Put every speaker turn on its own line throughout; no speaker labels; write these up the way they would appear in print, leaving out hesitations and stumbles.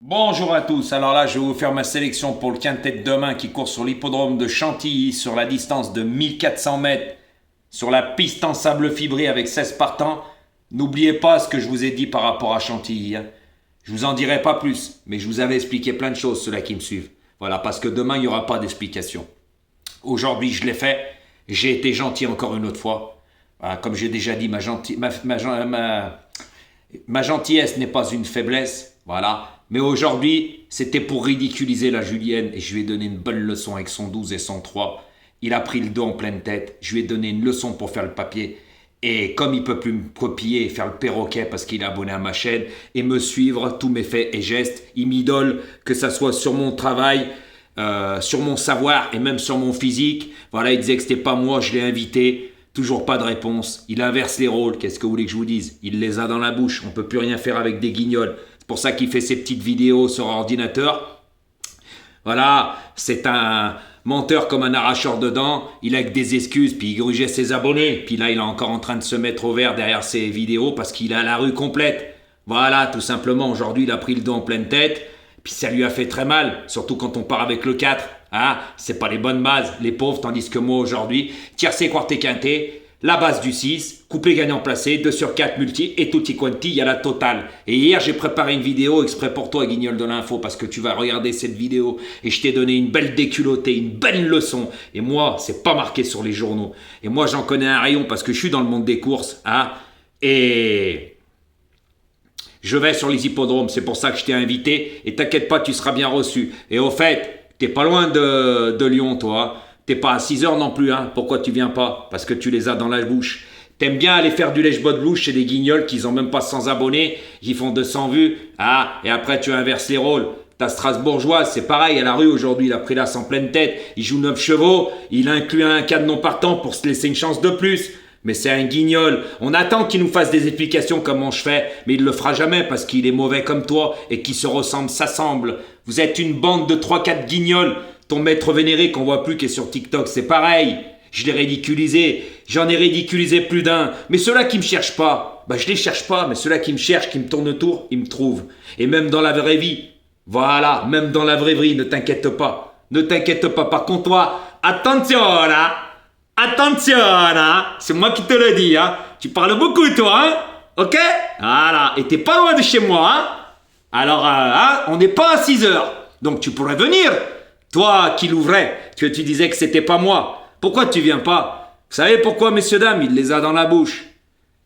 Bonjour à tous, alors là je vais vous faire ma sélection pour le quintet de demain qui court sur l'hippodrome de Chantilly sur la distance de 1400 mètres sur la piste en sable fibré avec 16 partants. N'oubliez pas ce que je vous ai dit par rapport à Chantilly, hein. Je vous en dirai pas plus, mais je vous avais expliqué plein de choses, ceux-là qui me suivent. Voilà, parce que demain il n'y aura pas d'explication. Aujourd'hui je l'ai fait, j'ai été gentil encore une autre fois. Voilà, comme j'ai déjà dit, ma gentillesse n'est pas une faiblesse, voilà. Mais aujourd'hui, c'était pour ridiculiser la Julienne et je lui ai donné une bonne leçon avec son 12 et son 3. Il a pris le dos en pleine tête, je lui ai donné une leçon pour faire le papier. Et comme il peut plus me copier et faire le perroquet parce qu'il est abonné à ma chaîne et me suivre tous mes faits et gestes, il m'idole, que ça soit sur mon travail, sur mon savoir et même sur mon physique. Voilà, il disait que c'était pas moi, je l'ai invité. Toujours pas de réponse. Il inverse les rôles. Qu'est-ce que vous voulez que je vous dise? Il les a dans la bouche. On peut plus rien faire avec des guignols. C'est pour ça qu'il fait ses petites vidéos sur ordinateur. Voilà, c'est un menteur comme un arracheur de dents. Il a que des excuses, puis il grugeait ses abonnés. Puis là, il est encore en train de se mettre au vert derrière ses vidéos parce qu'il a la rue complète. Voilà, tout simplement. Aujourd'hui, il a pris le dos en pleine tête. Puis ça lui a fait très mal, surtout quand on part avec le 4. Ah, c'est pas les bonnes bases, les pauvres, tandis que moi aujourd'hui, tiercé, quarté, quinté, la base du 6, couplet gagnant placé, 2 sur 4 multi et tutti quanti, il y a la totale. Et hier, j'ai préparé une vidéo exprès pour toi, Guignol de l'info, parce que tu vas regarder cette vidéo et je t'ai donné une belle déculottée, une belle leçon. Et moi, c'est pas marqué sur les journaux. Et moi, j'en connais un rayon parce que je suis dans le monde des courses, hein, et je vais sur les hippodromes, c'est pour ça que je t'ai invité. Et t'inquiète pas, tu seras bien reçu. Et au fait, t'es pas loin de Lyon, toi. T'es pas à 6 heures non plus, hein. Pourquoi tu viens pas? Parce que tu les as dans la bouche. T'aimes bien aller faire du lèche-botte louche chez des guignols qui ont même pas 100 abonnés, qui font 200 vues. Ah, et après tu inverses les rôles. Ta Strasbourgeoise, c'est pareil, à la rue aujourd'hui, il a pris l'as en pleine tête. Il joue 9 chevaux, il inclut un cadre non partant pour se laisser une chance de plus. Mais c'est un guignol. On attend qu'il nous fasse des explications comment je fais, mais il le fera jamais parce qu'il est mauvais comme toi et qui se ressemble s'assemble. Vous êtes une bande de 3-4 guignols. Ton maître vénéré qu'on voit plus qui est sur TikTok, c'est pareil. Je l'ai ridiculisé. J'en ai ridiculisé plus d'un. Mais ceux-là qui me cherchent pas, je les cherche pas, mais ceux-là qui me cherchent, qui me tournent autour, ils me trouvent. Et même dans la vraie vie. Voilà, même dans la vraie vie, ne t'inquiète pas. Ne t'inquiète pas. Par contre, toi, attention là. Attention, hein. C'est moi qui te le dis, hein. Tu parles beaucoup, toi, hein. Ok? Voilà. Et t'es pas loin de chez moi, hein. Alors, hein, on n'est pas à 6 heures. Donc, tu pourrais venir. Toi qui l'ouvrais, que tu disais que c'était pas moi. Pourquoi tu viens pas? Vous savez pourquoi, messieurs, dames? Il les a dans la bouche.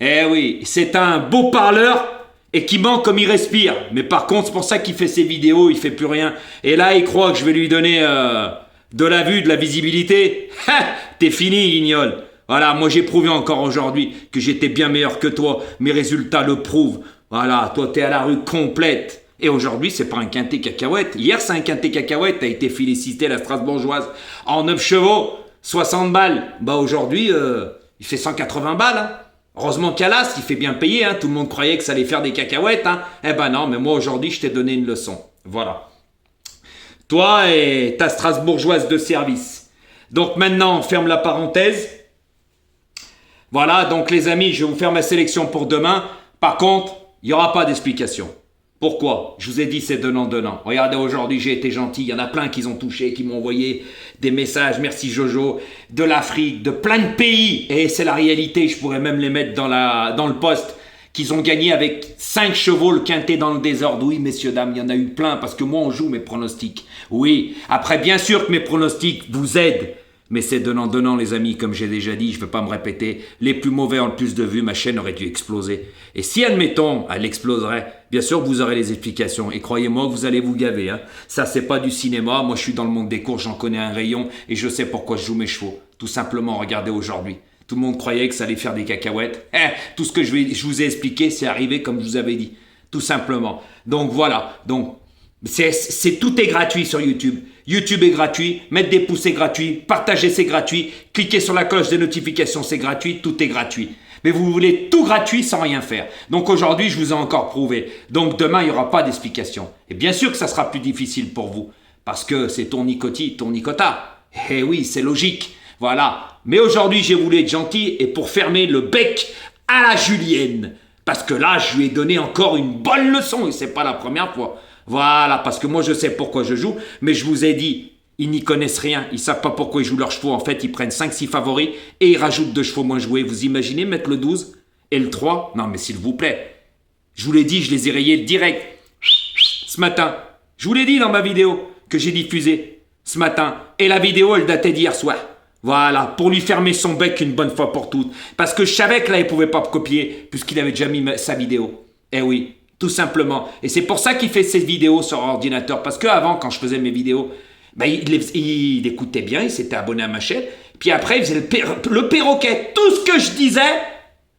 Eh oui, c'est un beau parleur et qui ment comme il respire. Mais par contre, c'est pour ça qu'il fait ses vidéos, il fait plus rien. Et là, il croit que je vais lui donner de la vue, de la visibilité. T'es fini, guignol. Voilà, moi j'ai prouvé encore aujourd'hui que j'étais bien meilleur que toi. Mes résultats le prouvent. Voilà, toi t'es à la rue complète. Et aujourd'hui, c'est pas un quintet cacahuète. Hier, c'est un quintet cacahuète. T'as été félicité, la Strasbourgeoise. En 9 chevaux, 60 balles. Bah aujourd'hui, il fait 180 balles, hein. Heureusement qu'Alas, il fait bien payer, hein. Tout le monde croyait que ça allait faire des cacahuètes, hein. Eh ben non, mais moi aujourd'hui, je t'ai donné une leçon. Voilà. Toi et ta Strasbourgeoise de service. Donc maintenant, on ferme la parenthèse. Voilà, donc les amis, je vais vous faire ma sélection pour demain. Par contre, il n'y aura pas d'explication. Pourquoi? Je vous ai dit c'est donnant-donnant. Regardez, aujourd'hui j'ai été gentil, il y en a plein qui ont touché, qui m'ont envoyé des messages, merci Jojo, de l'Afrique, de plein de pays. Et c'est la réalité, je pourrais même les mettre dans le poste, qu'ils ont gagné avec 5 chevaux le quintet dans le désordre. Oui, messieurs, dames, il y en a eu plein, parce que moi on joue mes pronostics. Oui, après bien sûr que mes pronostics vous aident. Mais c'est donnant-donnant, les amis, comme j'ai déjà dit, je ne veux pas me répéter. Les plus mauvais ont le plus de vues, ma chaîne aurait dû exploser. Et si, admettons, elle exploserait, bien sûr vous aurez les explications. Et croyez-moi que vous allez vous gaver, hein. Ça, c'est pas du cinéma. Moi, je suis dans le monde des courses, j'en connais un rayon. Et je sais pourquoi je joue mes chevaux. Tout simplement, regardez aujourd'hui. Tout le monde croyait que ça allait faire des cacahuètes. Tout ce que je vous ai expliqué, c'est arrivé comme je vous avais dit. Tout simplement. Donc, voilà. Donc, tout est gratuit sur YouTube. YouTube est gratuit, mettre des pouces c'est gratuit, partager c'est gratuit, cliquer sur la cloche des notifications c'est gratuit, tout est gratuit. Mais vous voulez tout gratuit sans rien faire. Donc aujourd'hui, je vous ai encore prouvé. Donc demain, il n'y aura pas d'explication. Et bien sûr que ça sera plus difficile pour vous, parce que c'est ton nicoti, ton nicota. Eh oui, c'est logique. Voilà. Mais aujourd'hui, j'ai voulu être gentil et pour fermer le bec à la Julienne. Parce que là, je lui ai donné encore une bonne leçon et c'est pas la première fois. Voilà, parce que moi je sais pourquoi je joue, mais je vous ai dit, ils n'y connaissent rien, ils savent pas pourquoi ils jouent leurs chevaux. En fait, ils prennent 5-6 favoris et ils rajoutent 2 chevaux moins joués. Vous imaginez mettre le 12 et le 3? Non, mais s'il vous plaît. Je vous l'ai dit, je les ai rayés direct ce matin. Je vous l'ai dit dans ma vidéo que j'ai diffusée ce matin. Et la vidéo, elle datait d'hier soir. Voilà, pour lui fermer son bec une bonne fois pour toutes. Parce que je savais que là, il ne pouvait pas me copier, puisqu'il avait déjà mis sa vidéo. Eh oui, tout simplement. Et c'est pour ça qu'il fait ses vidéos sur ordinateur. Parce qu'avant, quand je faisais mes vidéos, ben, il écoutait bien, il s'était abonné à ma chaîne. Puis après, il faisait le perroquet. Tout ce que je disais,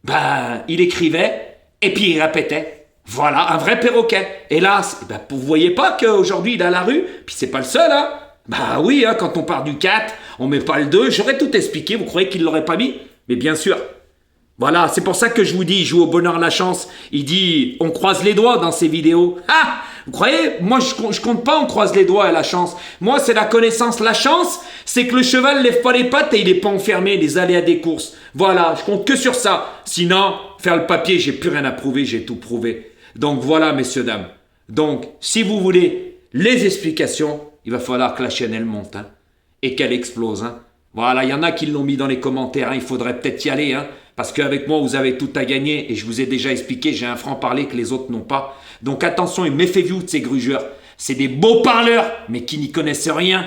ben, il écrivait et puis il répétait. Voilà, un vrai perroquet. Hélas, ben, vous voyez pas qu'aujourd'hui, il est à la rue. Puis c'est pas le seul, hein. Bah oui, hein, quand on part du 4, on met pas le 2. J'aurais tout expliqué, vous croyez qu'il l'aurait pas mis? Mais bien sûr. Voilà, c'est pour ça que je vous dis, il joue au bonheur la chance. Il dit, on croise les doigts dans ses vidéos. Ah, vous croyez? Moi, je compte pas, on croise les doigts à la chance. Moi, c'est la connaissance. La chance, c'est que le cheval lève pas les pattes et il est pas enfermé, les aléas des courses. Voilà, je compte que sur ça. Sinon, faire le papier, j'ai plus rien à prouver, j'ai tout prouvé. Donc voilà, messieurs, dames. Donc, si vous voulez les explications, il va falloir que la chaîne, elle monte, hein, et qu'elle explose, hein. Voilà, il y en a qui l'ont mis dans les commentaires, hein, il faudrait peut-être y aller, hein, parce qu'avec moi, vous avez tout à gagner, et je vous ai déjà expliqué, j'ai un franc-parler que les autres n'ont pas. Donc attention, et méfiez-vous de ces grugeurs. C'est des beaux parleurs, mais qui n'y connaissent rien.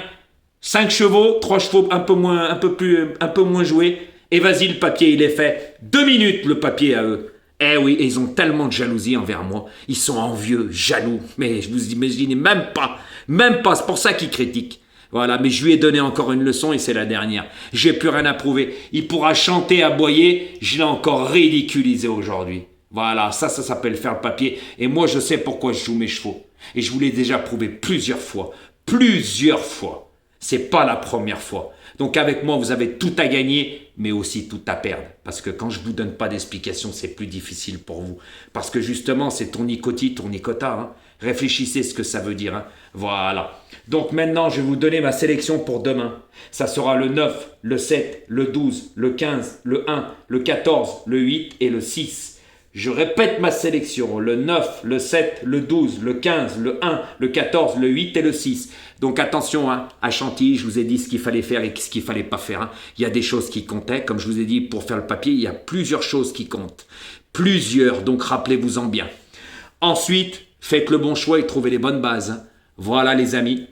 5 chevaux, 3 chevaux un peu moins joués, et vas-y, le papier, il est fait. 2 minutes, le papier à eux. Eh oui, et ils ont tellement de jalousie envers moi. Ils sont envieux, jaloux. Mais je vous imagine même pas. Même pas, c'est pour ça qu'ils critiquent. Voilà, mais je lui ai donné encore une leçon et c'est la dernière. J'ai plus rien à prouver. Il pourra chanter, aboyer. Je l'ai encore ridiculisé aujourd'hui. Voilà, ça s'appelle faire le papier. Et moi, je sais pourquoi je joue mes chevaux. Et je vous l'ai déjà prouvé plusieurs fois. Plusieurs fois. C'est pas la première fois. Donc avec moi, vous avez tout à gagner, mais aussi tout à perdre. Parce que quand je ne vous donne pas d'explication, c'est plus difficile pour vous. Parce que justement, c'est tournicoti, tournicota. Hein. Réfléchissez ce que ça veut dire. Hein. Voilà. Donc maintenant, je vais vous donner ma sélection pour demain. Ça sera le 9, le 7, le 12, le 15, le 1, le 14, le 8 et le 6. Je répète ma sélection, le 9, le 7, le 12, le 15, le 1, le 14, le 8 et le 6. Donc attention, hein, à Chantilly, je vous ai dit ce qu'il fallait faire et ce qu'il ne fallait pas faire. Hein. Il y a des choses qui comptaient, comme je vous ai dit, pour faire le papier, il y a plusieurs choses qui comptent. Plusieurs, donc rappelez-vous-en bien. Ensuite, faites le bon choix et trouvez les bonnes bases. Hein. Voilà les amis.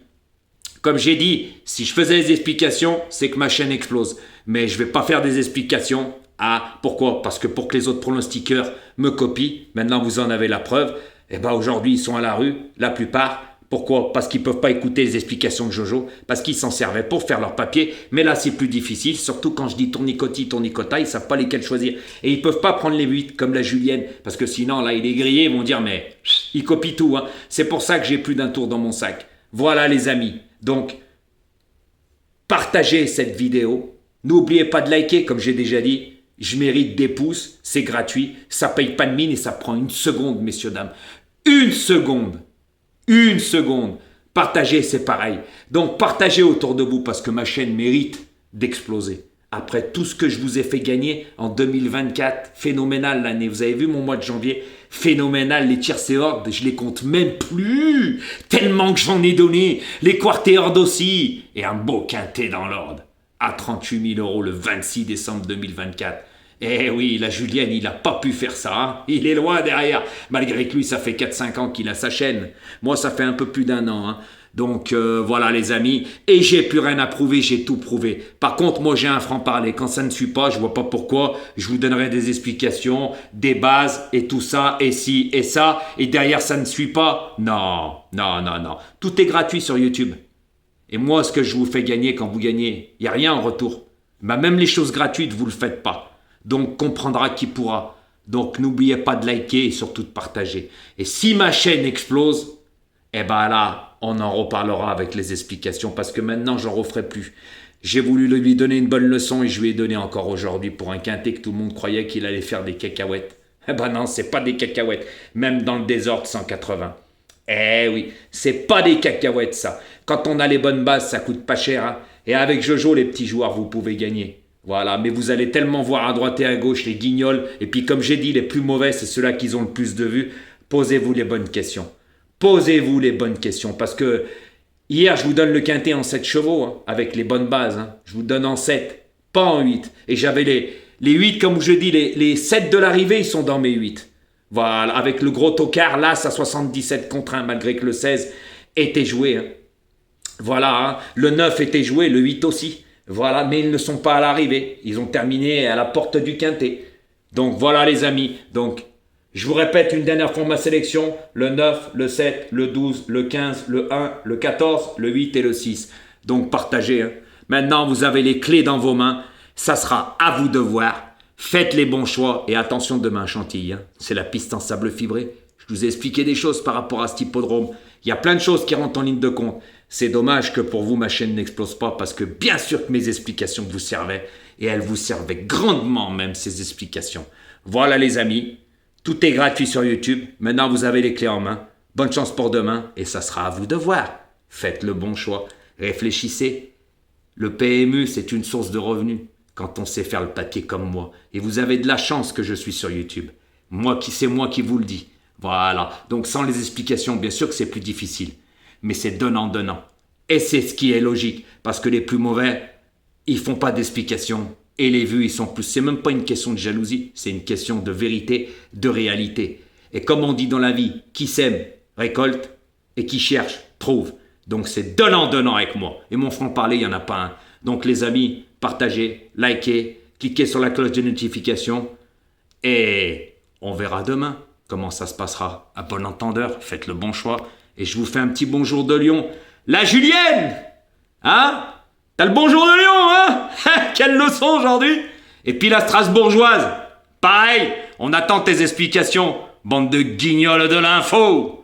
Comme j'ai dit, si je faisais des explications, c'est que ma chaîne explose. Mais je ne vais pas faire des explications. Ah, pourquoi? Parce que pour que les autres pronostiqueurs me copient, maintenant vous en avez la preuve, et ben aujourd'hui ils sont à la rue, la plupart. Pourquoi? Parce qu'ils ne peuvent pas écouter les explications de Jojo, parce qu'ils s'en servaient pour faire leur papier, mais là c'est plus difficile, surtout quand je dis tournicoti, tournicota, ils ne savent pas lesquels choisir. Et ils ne peuvent pas prendre les 8 comme la Julienne, parce que sinon là il est grillé, ils vont dire mais il copie tout. Hein. C'est pour ça que j'ai plus d'un tour dans mon sac. Voilà les amis, donc partagez cette vidéo, n'oubliez pas de liker comme j'ai déjà dit. Je mérite des pouces, c'est gratuit, ça paye pas de mine et ça prend une seconde, messieurs, dames. Une seconde. Une seconde. Partagez, c'est pareil. Donc partagez autour de vous parce que ma chaîne mérite d'exploser. Après tout ce que je vous ai fait gagner en 2024, phénoménal l'année. Vous avez vu mon mois de janvier? Phénoménal, les tierces et hordes, je les compte même plus. Tellement que j'en ai donné. Les quarts et hordes aussi. Et un beau quintet dans l'ordre. À 38 000 € le 26 décembre 2024. Eh oui, la Julienne, il n'a pas pu faire ça. Hein. Il est loin derrière. Malgré que lui, ça fait 4-5 ans qu'il a sa chaîne. Moi, ça fait un peu plus d'1 an. Hein. Donc, voilà les amis. Et j'ai plus rien à prouver, j'ai tout prouvé. Par contre, moi, j'ai un franc-parler. Quand ça ne suit pas, je vois pas pourquoi. Je vous donnerai des explications, des bases et tout ça, et ci et ça. Et derrière, ça ne suit pas. Non, non, non, non. Tout est gratuit sur YouTube. Et moi, ce que je vous fais gagner quand vous gagnez, il n'y a rien en retour. Mais même les choses gratuites, vous ne le faites pas. Donc, comprendra qui pourra. Donc, n'oubliez pas de liker et surtout de partager. Et si ma chaîne explose, eh ben là, on en reparlera avec les explications parce que maintenant, j'en referai plus. J'ai voulu lui donner une bonne leçon et je lui ai donné encore aujourd'hui pour un quintet que tout le monde croyait qu'il allait faire des cacahuètes. Eh ben non, c'est pas des cacahuètes. Même dans le désordre 180. Eh oui, c'est pas des cacahuètes ça. Quand on a les bonnes bases, ça coûte pas cher. Hein. Et avec Jojo, les petits joueurs, vous pouvez gagner. Voilà, mais vous allez tellement voir à droite et à gauche les guignols. Et puis comme j'ai dit, les plus mauvais, c'est ceux-là qui ont le plus de vues. Posez-vous les bonnes questions. Posez-vous les bonnes questions parce que hier, je vous donne le quintet en 7 chevaux, hein, avec les bonnes bases. Hein. Je vous donne en 7, pas en 8. Et j'avais les 8, comme je dis, les 7 de l'arrivée, ils sont dans mes 8. Voilà, avec le gros tocard, là, à 77 contre 1, malgré que le 16 était joué. Hein. Voilà, hein. Le 9 était joué, le 8 aussi. Voilà, mais ils ne sont pas à l'arrivée. Ils ont terminé à la porte du quintet. Donc voilà les amis. Donc je vous répète une dernière fois ma sélection. Le 9, le 7, le 12, le 15, le 1, le 14, le 8 et le 6. Donc partagez. Hein. Maintenant vous avez les clés dans vos mains. Ça sera à vous de voir. Faites les bons choix. Et attention demain Chantilly. Hein. C'est la piste en sable fibré. Je vous ai expliqué des choses par rapport à cet hippodrome. Il y a plein de choses qui rentrent en ligne de compte. C'est dommage que pour vous, ma chaîne n'explose pas parce que bien sûr que mes explications vous servaient et elles vous servaient grandement même ces explications. Voilà les amis, tout est gratuit sur YouTube. Maintenant, vous avez les clés en main. Bonne chance pour demain et ça sera à vous de voir. Faites le bon choix. Réfléchissez. Le PMU, c'est une source de revenus quand on sait faire le papier comme moi. Et vous avez de la chance que je suis sur YouTube. C'est moi qui vous le dis. Voilà. Donc sans les explications, bien sûr que c'est plus difficile. Mais c'est donnant-donnant. Et c'est ce qui est logique. Parce que les plus mauvais, ils font pas d'explications. Et les vues, ils sont plus. C'est même pas une question de jalousie. C'est une question de vérité, de réalité. Et comme on dit dans la vie, qui sème, récolte. Et qui cherche, trouve. Donc c'est donnant-donnant avec moi. Et mon franc-parler, il n'y en a pas un. Donc les amis, partagez, likez, cliquez sur la cloche de notification. Et on verra demain comment ça se passera. À bon entendeur, faites le bon choix. Et je vous fais un petit bonjour de Lyon. La Julienne! Hein? T'as le bonjour de Lyon, hein? Quelle leçon aujourd'hui! Et puis la Strasbourgeoise. Pareil, on attend tes explications, bande de guignols de l'info!